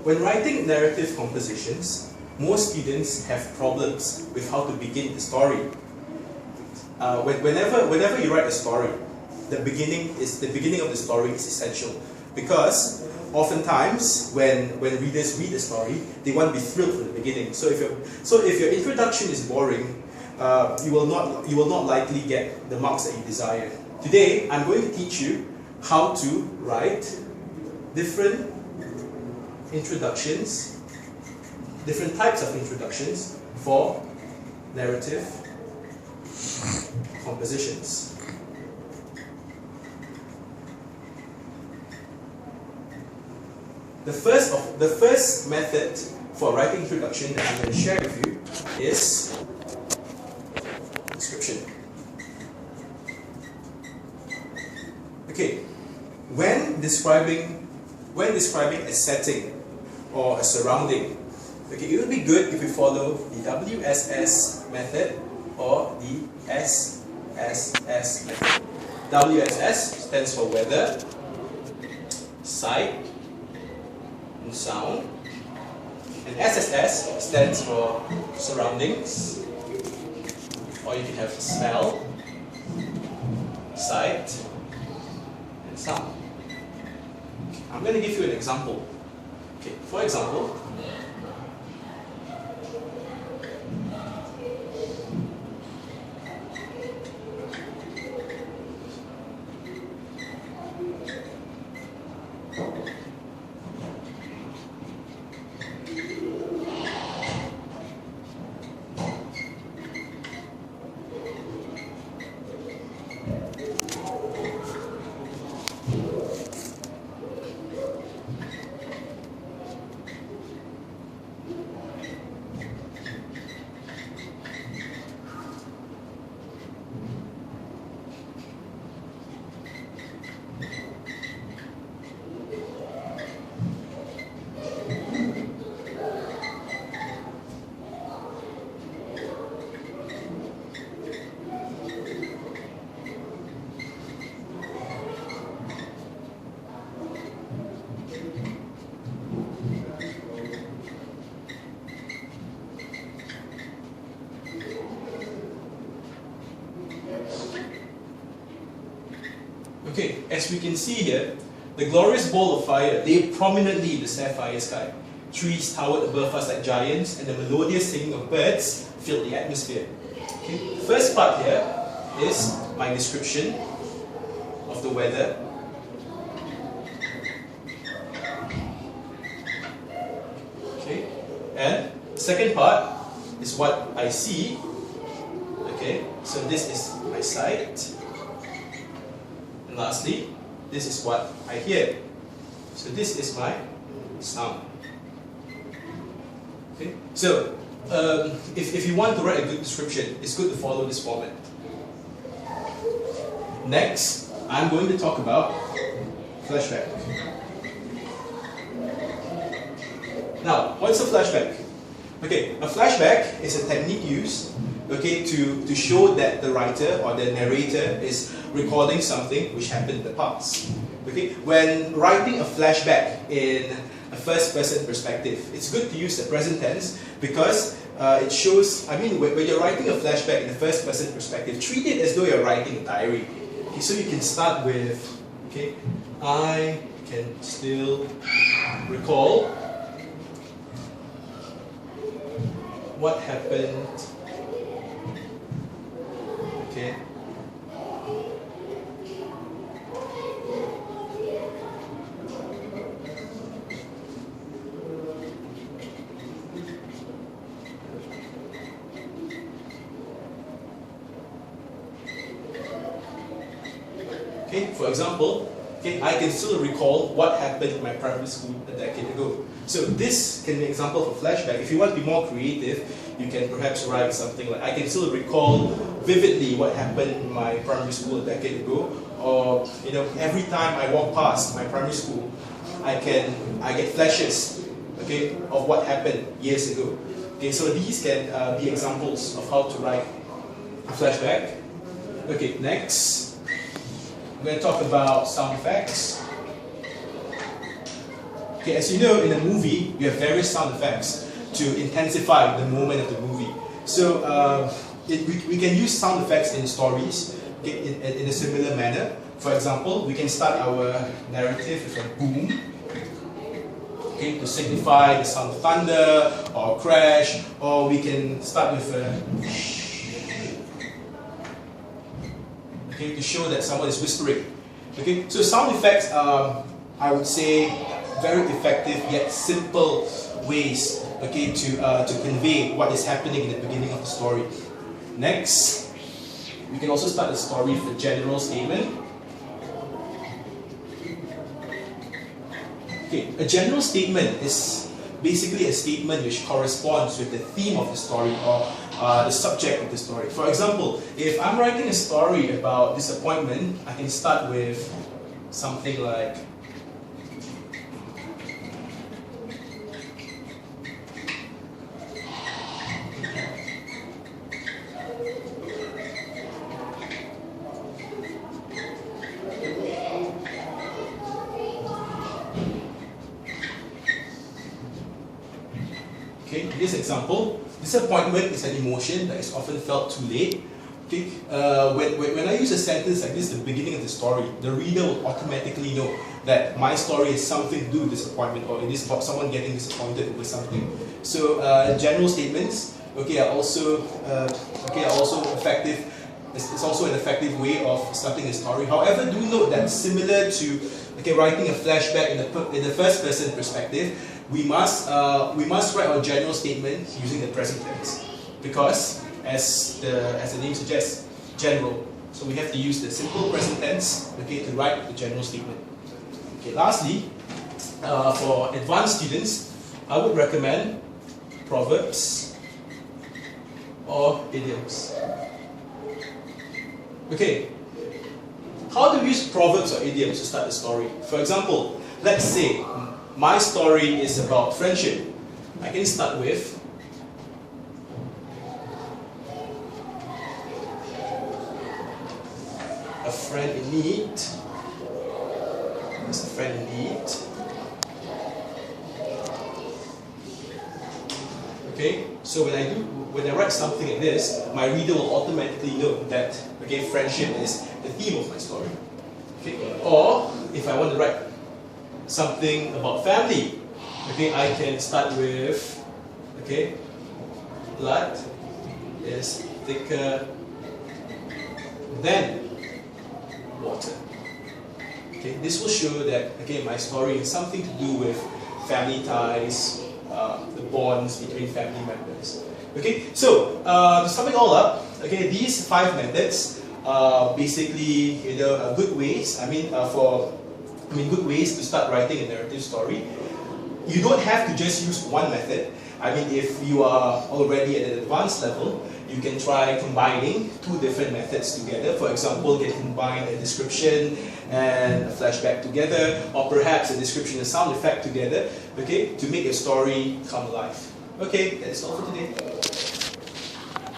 when writing narrative compositions, most students have problems with how to begin the story. Whenever you write a story, the beginning of the story is essential, because oftentimes when readers read a story, they want to be thrilled from the beginning. So if your introduction is boring, you will not likely get the marks that you desire. Today, I'm going to teach you how to write different introductions, different types of introductions for narrative compositions. The first method for writing introduction that I'm going to share with you is description. Okay, when describing a setting or a surrounding, okay, it would be good if you follow the WSS method or the SSS method. WSS stands for weather, sight, and sound, and SSS stands for surroundings, or you can have smell, sight, and sound. Okay, I'm going to give you an example. Okay, for example, okay, as we can see here, the glorious ball of fire lay prominently in the sapphire sky. Trees towered above us like giants, and the melodious singing of birds filled the atmosphere. Okay, the first part here is my description of the weather. Okay, and the second part is what I see. Okay, so this is my sight. And lastly, this is what I hear. So this is my sound. Okay, so if you want to write a good description, it's good to follow this format. Next, I'm going to talk about flashback. Now, what's a flashback? Okay, a flashback is a technique used, okay, to show that the writer or the narrator is recalling something which happened in the past. Okay, when writing a flashback in a first-person perspective, it's good to use the present tense because it shows. I mean, when you're writing a flashback in the first-person perspective, treat it as though you're writing a diary. Okay, so you can start with, okay, I can still recall what happened. Okay. Okay, for example, okay, I can still recall what happened in my primary school a decade ago. So this can be an example of a flashback. If you want to be more creative, you can perhaps write something like, I can still recall vividly what happened in my primary school a decade ago, or every time I walk past my primary school, I get flashes, okay, of what happened years ago. Okay, so these can be examples of how to write a flashback. Okay, next, I'm going to talk about sound effects. Okay, as you know, in a movie, you have various sound effects to intensify the moment of the movie. So we can use sound effects in stories, okay, in a similar manner. For example, we can start our narrative with a boom, okay, to signify the sound of thunder or crash, or we can start with a okay, to show that someone is whispering. Okay, so sound effects are, I would say, very effective yet simple ways, okay, to convey what is happening in the beginning of the story. Next, we can also start the story with a general statement. Okay, a general statement is basically a statement which corresponds with the theme of the story or the subject of the story. For example, if I'm writing a story about disappointment, I can start with something like, okay, in this example, disappointment is an emotion that is often felt too late. Okay, when I use a sentence like this at the beginning of the story, the reader will automatically know that my story has something to do with disappointment, or it is about someone getting disappointed over something. So general statements, okay, are also effective. It's also an effective way of starting a story. However, do note that similar to writing a flashback in the first person perspective, we must write our general statement using the present tense, because as the name suggests, general. So we have to use the simple present tense, okay, to write the general statement. Okay, lastly, for advanced students, I would recommend proverbs or idioms. Okay, how to use proverbs or idioms to start the story? For example, let's say my story is about friendship. I can start with a friend in need. There's a friend in need. Okay, so when I write something like this, my reader will automatically know that friendship is the theme of my story. Okay, or if I want to write something about family, okay, I can start with blood is thicker than water. Okay, this will show that my story is something to do with family ties, the bonds between family members. Okay, so to sum it all up, these 5 methods are basically good ways. Good ways to start writing a narrative story. You don't have to just use one method. If you are already at an advanced level, you can try combining 2 different methods together. For example, you can combine a description and a flashback together, or perhaps a description and sound effect together, to make your story come alive. Okay, that's all for today.